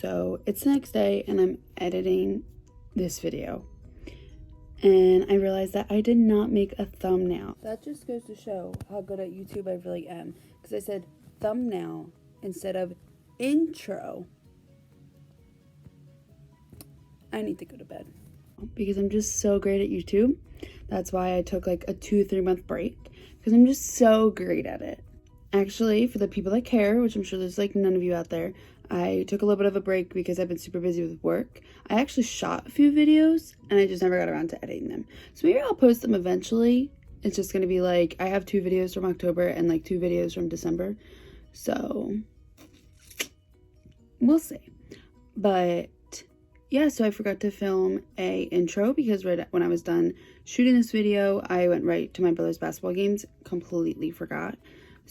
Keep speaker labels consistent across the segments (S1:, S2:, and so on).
S1: So it's the next day and I'm editing this video. And I realized that I did not make a thumbnail. That just goes to show how good at YouTube I really am. Because I said thumbnail instead of intro. I need to go to bed. Because I'm just so great at YouTube. That's why I took like a 2-3 month break. Because I'm just so great at it. Actually, for the people that care, which I'm sure there's like none of you out there, I took a little bit of a break because I've been super busy with work. I actually shot a few videos and I just never got around to editing them. So maybe I'll post them eventually. It's just going to be like, I have 2 videos from October and like 2 videos from December. So we'll see. But yeah, so I forgot to film a intro because right when I was done shooting this video, I went right to my brother's basketball games. Completely forgot.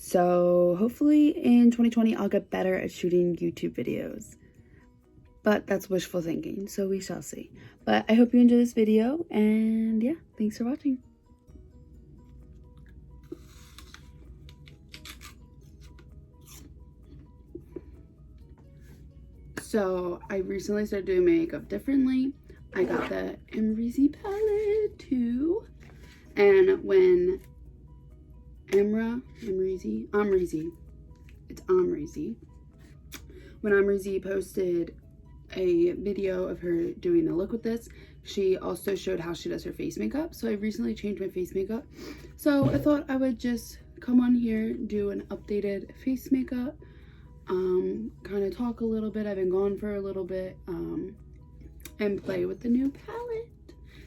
S1: So hopefully in 2020, I'll get better at shooting YouTube videos. But that's wishful thinking, so we shall see. But I hope you enjoy this video, and yeah, thanks for watching. So I recently started doing makeup differently. I got the Amrezy palette too. And when Amrezy. It's Amrezy. When Amrezy posted a video of her doing a look with this, she also showed how she does her face makeup. So I recently changed my face makeup. So I thought I would just come on here, do an updated face makeup, kind of talk a little bit. I've been gone for a little bit, and play with the new palette.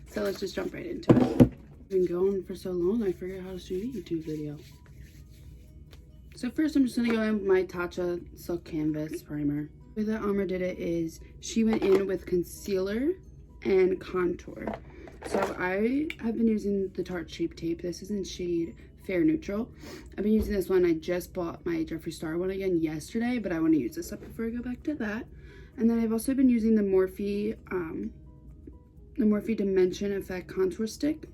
S1: So let's just jump right into it. Been going for so long I forget how to shoot a YouTube video. So first I'm just gonna go in with my Tatcha Silk Canvas primer. The way that Amra did it is she went in with concealer and contour. So I have been using the Tarte Shape Tape. This is in shade Fair Neutral. I've been using this one. I just bought my Jeffree Star one again yesterday, but I want to use this up before I go back to that. And then I've also been using the Morphe Dimension Effect Contour Stick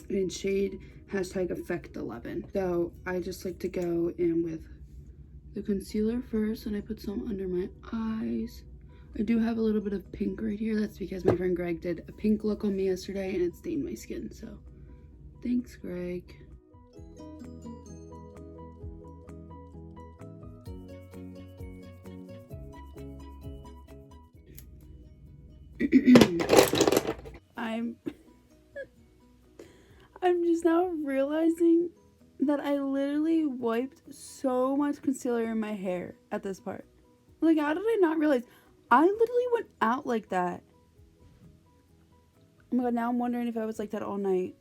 S1: in shade #Effect 11. So I just like to go in with the concealer first, and I put some under my eyes. I do have a little bit of pink right here. That's because my friend Greg did a pink look on me yesterday and it stained my skin. So thanks, Greg. I'm just now realizing that I literally wiped so much concealer in my hair at this part. Like, how did I not realize? I literally went out like that. Oh my god, now I'm wondering if I was like that all night.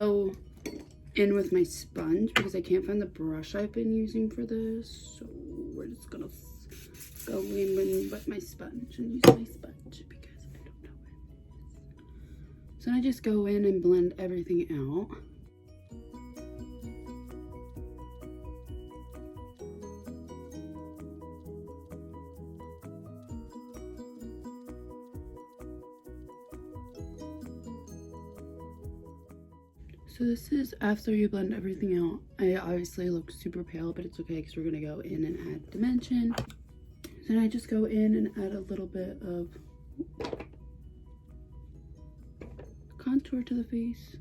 S1: Oh, in with my sponge because I can't find the brush I've been using for this. So we're just gonna go in with my sponge and use my sponge because I don't know where it is. So I just go in and blend everything out. So this is after you blend everything out. I obviously look super pale, but it's okay because we're gonna go in and add dimension. Then I just go in and add a little bit of contour to the face.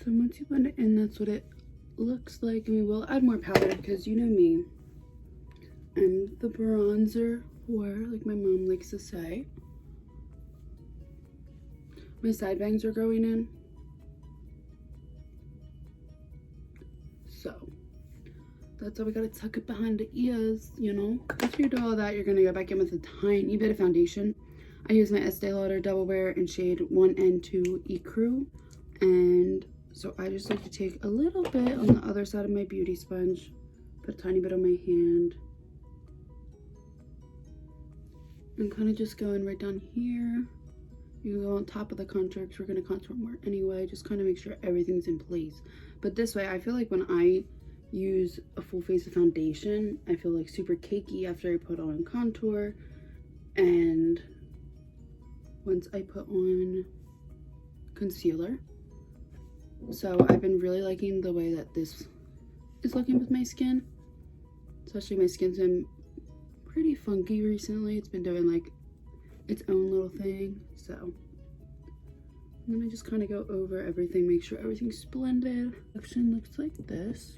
S1: So once you blend it in, that's what it looks like. And we will add more powder because you know me, I'm the bronzer whore, like my mom likes to say. My side bangs are growing in. So that's why we gotta tuck it behind the ears, you know. After you do all that, you're gonna go back in with a tiny bit of foundation. I use my Estee Lauder Double Wear in shade 1N2 Ecru, and so I just like to take a little bit on the other side of my beauty sponge, put a tiny bit on my hand, I'm kind of just going right down here. You can go on top of the contour because we're going to contour more anyway. Just kind of make sure everything's in place. But this way, I feel like when I use a full face of foundation, I feel like super cakey after I put on contour. And once I put on concealer. So I've been really liking the way that this is looking with my skin. Especially my skin's been pretty funky recently. It's been doing like its own little thing. So and then I just kind of go over everything, make sure everything's blended. Section looks like this.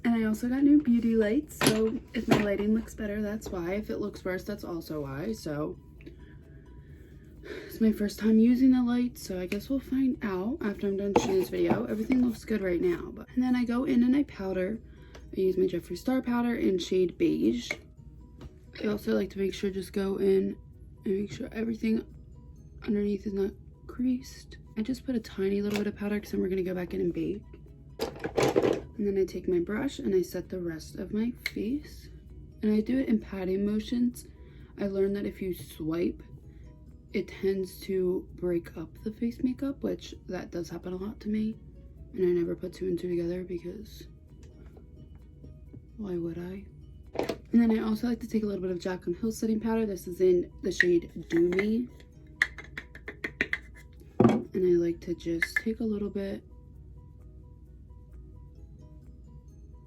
S1: And I also got new beauty lights, so if my lighting looks better, that's why. If it looks worse, that's also why. So it's my first time using the lights, so I guess we'll find out after I'm done shooting this video. Everything looks good right now. And then I go in and I powder. I use my Jeffree Star powder in shade Beige. I also like to make sure just go in and make sure everything underneath is not creased. I just put a tiny little bit of powder because then we're going to go back in and bake. And then I take my brush and I set the rest of my face. And I do it in patting motions. I learned that if you swipe, it tends to break up the face makeup, which that does happen a lot to me. And I never put two and two together because why would I? And then I also like to take a little bit of Jaclyn Hill setting powder. This is in the shade Do Me. And I like to just take a little bit,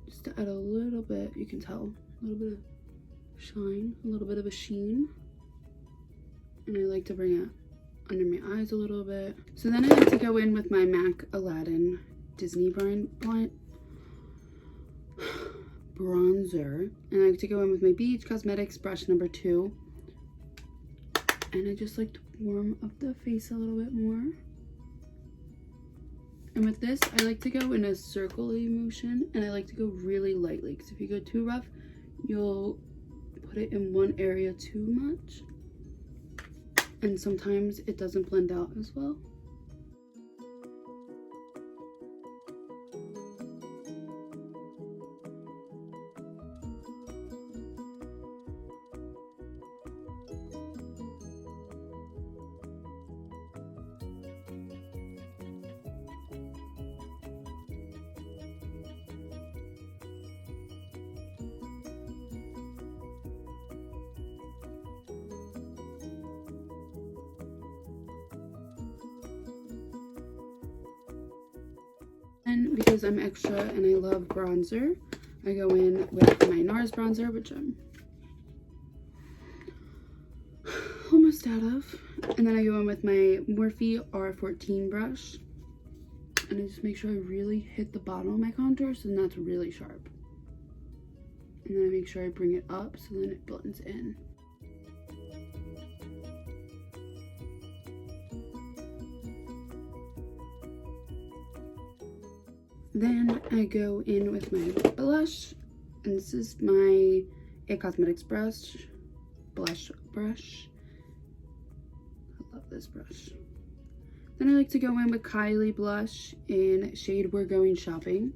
S1: just to add a little bit, you can tell, a little bit of shine, a little bit of a sheen. And I like to bring it under my eyes a little bit. So then I like to go in with my MAC Aladdin Disney bronzer. And I like to go in with my BH Cosmetics brush number 2. And I just like to warm up the face a little bit more. And with this, I like to go in a circle-y motion, and I like to go really lightly, because if you go too rough, you'll put it in one area too much. And sometimes it doesn't blend out as well. And because I'm extra and I love bronzer, I go in with my NARS bronzer, which I'm almost out of. And then I go in with my Morphe R14 brush. And I just make sure I really hit the bottom of my contour, so then that's really sharp. And then I make sure I bring it up so then it blends in. Then I go in with my blush, and this is my IT Cosmetics blush brush. I love this brush. Then I like to go in with Kylie blush in shade We're Going Shopping.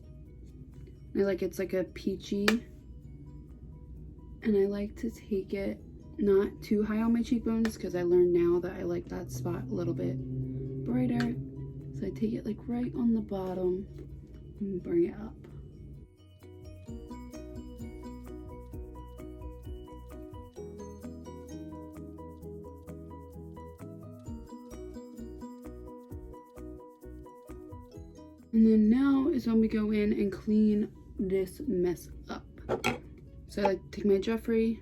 S1: I like it's like a peachy, and I like to take it not too high on my cheekbones because I learned now that I like that spot a little bit brighter. So I take it like right on the bottom and bring it up. And then now is when we go in and clean this mess up. So I like to take my Jeffree.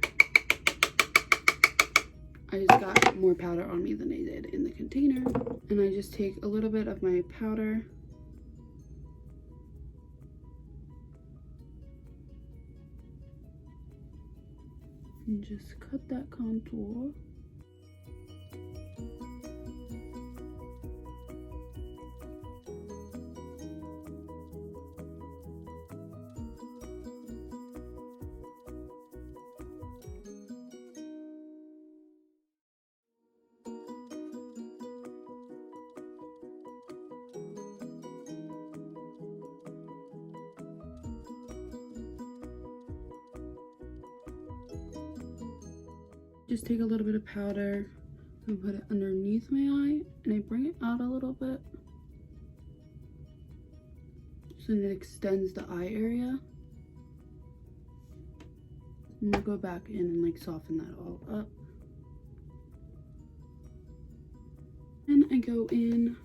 S1: I just got more powder on me than I did in the container. And I just take a little bit of my powder and just cut that contour. Just take a little bit of powder and put it underneath my eye, and I bring it out a little bit so that it extends the eye area. And I'll go back in and like soften that all up. And I go in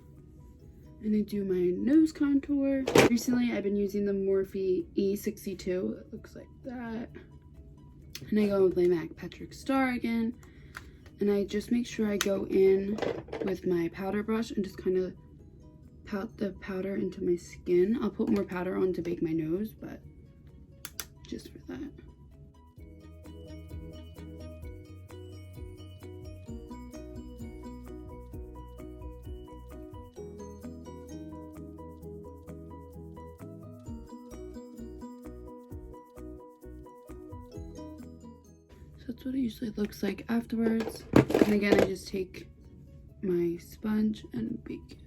S1: and I do my nose contour. Recently I've been using the Morphe E62. It looks like that. And I go with my MAC Patrick Star again. And I just make sure I go in with my powder brush and just kind of pat the powder into my skin. I'll put more powder on to bake my nose, but just for that. So that's what it usually looks like afterwards. And again, I just take my sponge and bake it.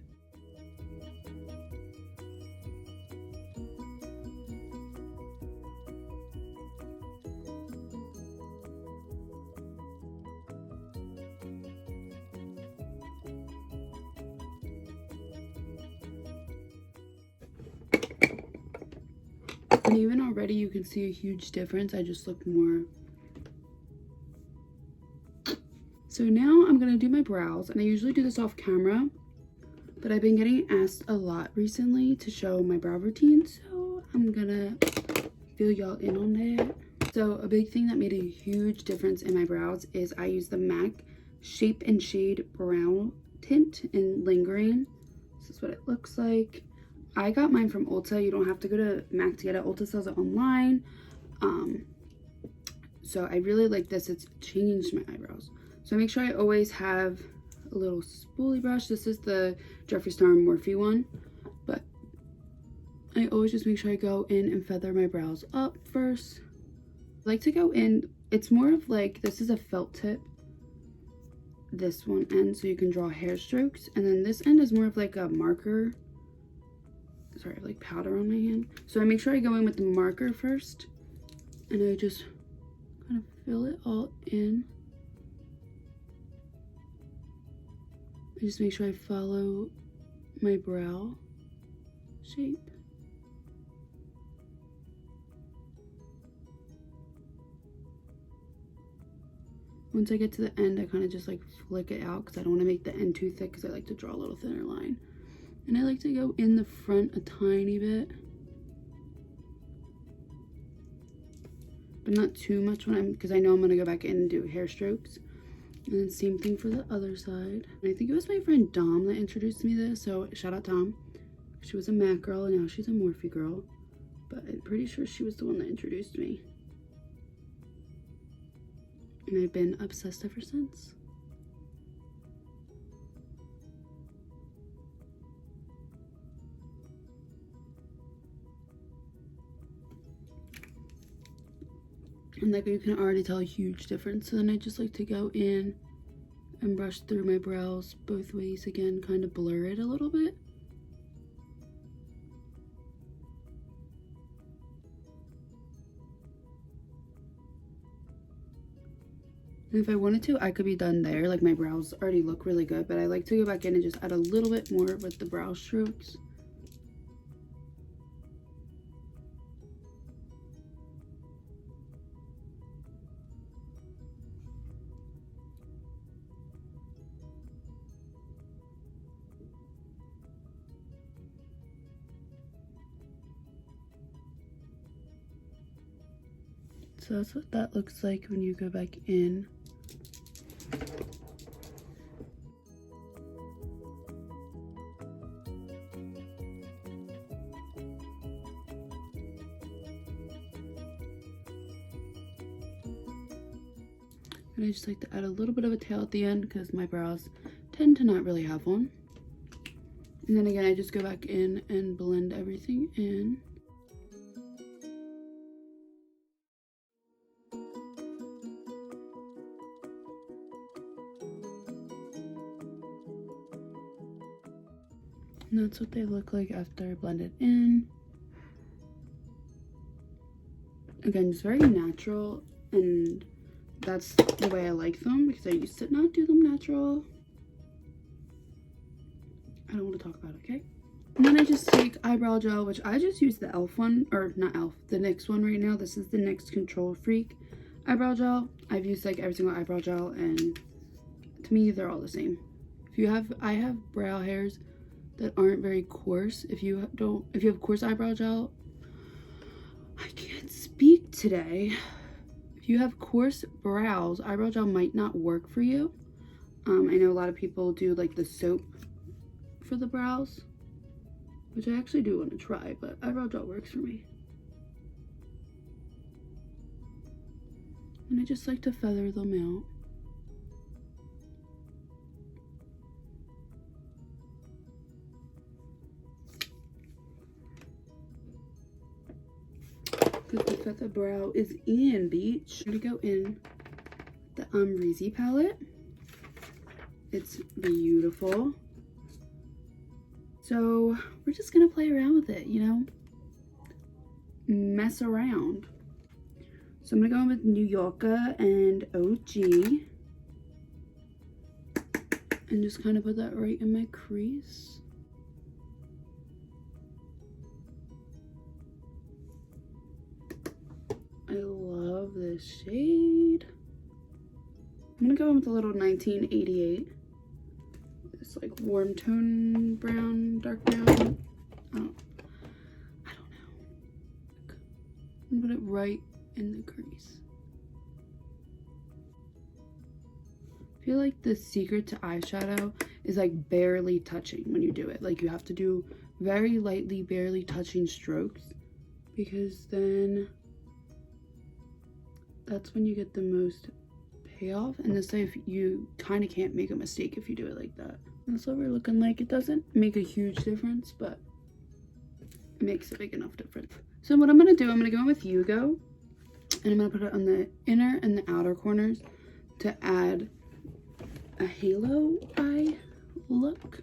S1: And even already you can see a huge difference. I just look more. So now I'm gonna do my brows, and I usually do this off camera, but I've been getting asked a lot recently to show my brow routine, so I'm gonna fill y'all in on that. So a big thing that made a huge difference in my brows is I use the MAC Shape and Shade Brow Tint in Lingering. This is what it looks like. I got mine from Ulta. You don't have to go to MAC to get it. Ulta sells it online. So I really like this. It's changed my eyebrows. So I make sure I always have a little spoolie brush. This is the Jeffree Star Morphe one. But I always just make sure I go in and feather my brows up first. I like to go in. It's more of like, this is a felt tip. This one end, so you can draw hair strokes. And then this end is more of like a marker. Sorry, I have like powder on my hand. So I make sure I go in with the marker first. And I just kind of fill it all in. I just make sure I follow my brow shape. Once I get to the end, I kind of just like flick it out because I don't want to make the end too thick, because I like to draw a little thinner line. And I like to go in the front a tiny bit, but not too much because I know I'm going to go back in and do hair strokes. And then same thing for the other side. And I think it was my friend Dom that introduced me to this, so shout out Dom. She was a MAC girl and now she's a Morphe girl, but I'm pretty sure she was the one that introduced me. And I've been obsessed ever since. And like you can already tell a huge difference. So then I just like to go in and brush through my brows both ways again, kind of blur it a little bit. And if I wanted to, I could be done there. Like my brows already look really good, but I like to go back in and just add a little bit more with the brow strokes. So that's what that looks like when you go back in. And I just like to add a little bit of a tail at the end because my brows tend to not really have one. And then again, I just go back in and blend everything in. And that's what they look like after I blend it in. Again, just very natural and that's the way I like them because I used to not do them natural. I don't want to talk about it, okay? And then I just take eyebrow gel, which I just use the e.l.f. one, or not e.l.f., the NYX one right now. This is the NYX Control Freak eyebrow gel. I've used like every single eyebrow gel, and to me, they're all the same. I have brow hairs that aren't very coarse. If you have coarse eyebrow gel, I can't speak today. If you have coarse brows, eyebrow gel might not work for you. I know a lot of people do like the soap for the brows, which I actually do want to try, but eyebrow gel works for me. And I just like to feather them out. Because the feather brow is in, beach. I'm gonna go in the Amrezy palette. It's beautiful. So we're just gonna play around with it, you know? Mess around. So I'm gonna go in with New Yorker and OG. And just kind of put that right in my crease. I love this shade. I'm gonna go in with a little 1988. It's like warm tone brown, dark brown. I don't know. I'm gonna put it right in the crease. I feel like the secret to eyeshadow is like barely touching when you do it. Like you have to do very lightly, barely touching strokes, because then that's when you get the most payoff. And this way, if you kind of can't make a mistake if you do it like that. That's what we're looking like. It doesn't make a huge difference, but it makes a big enough difference. So what I'm gonna do, I'm gonna go in with Hugo, and I'm gonna put it on the inner and the outer corners to add a halo eye look.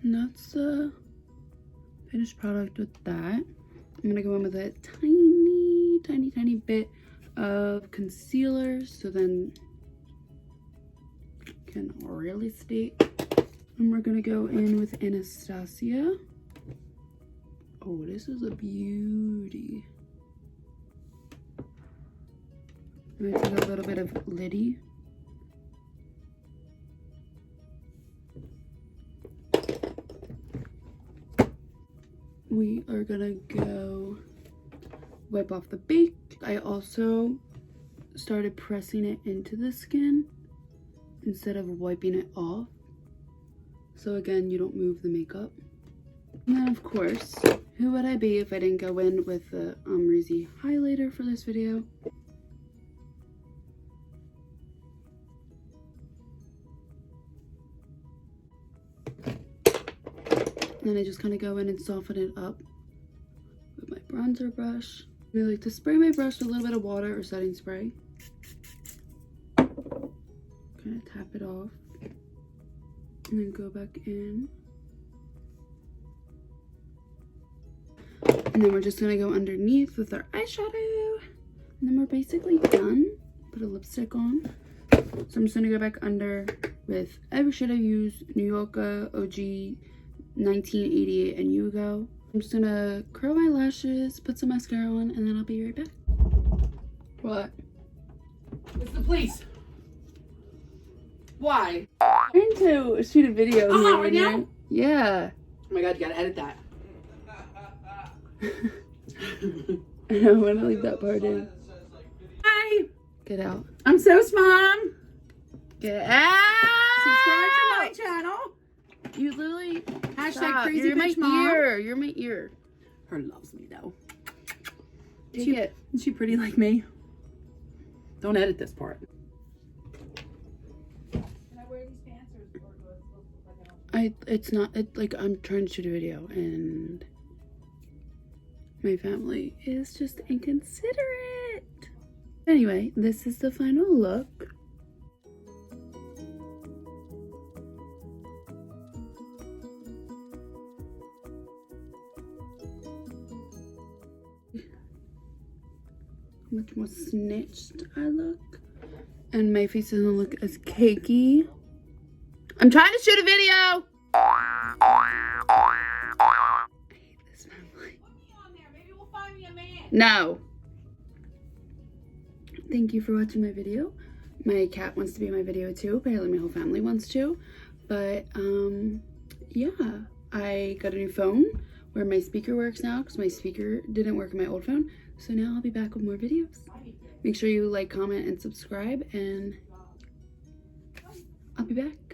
S1: And that's the finished product with that. I'm gonna go in with a tiny bit of concealer, so then it can really stay. And we're gonna go in with Anastasia. Oh, this is a beauty. I'm gonna take a little bit of Liddy. We are gonna go wipe off the bake. I also started pressing it into the skin instead of wiping it off. So again, you don't move the makeup. And then of course, who would I be if I didn't go in with the Amrezy highlighter for this video? And then I just kind of go in and soften it up with my bronzer brush. I like to spray my brush with a little bit of water or setting spray. Kind of tap it off. And then go back in. And then we're just going to go underneath with our eyeshadow. And then we're basically done. Put a lipstick on. So I'm just going to go back under with every shade I use. New Yorker, OG, 1988, and Hugo. I'm just gonna curl my lashes, put some mascara on, and then I'll be right back. What?
S2: It's the police. Why?
S1: I'm trying to shoot a video.
S2: Oh, right now?
S1: Yeah.
S2: Oh my god, you gotta edit that.
S1: I don't want to leave that part in.
S2: Hi.
S1: Get out.
S2: I'm Sos Mom.
S1: Get out.
S2: Subscribe to my channel.
S1: You literally.
S2: Hashtag
S1: Stop.
S2: crazy
S1: You're my
S2: bitch mom.
S1: ear. You're my ear.
S2: Her loves me though.
S1: Take it.
S2: Is she pretty like me? Don't edit this part. Can I wear these pants or do I look like
S1: It's not. Like I'm trying to shoot a video and My family is just inconsiderate. Anyway, this is the final look. Much more snitched I look. And my face doesn't look as cakey. I'm trying to shoot a video! I hate this family.
S3: Maybe we'll find me a man.
S1: No. Thank you for watching my video. My cat wants to be in my video too. Apparently my whole family wants to. But, yeah. I got a new phone where my speaker works now because my speaker didn't work on my old phone. So now I'll be back with more videos. Make sure you like, comment, and subscribe, and I'll be back.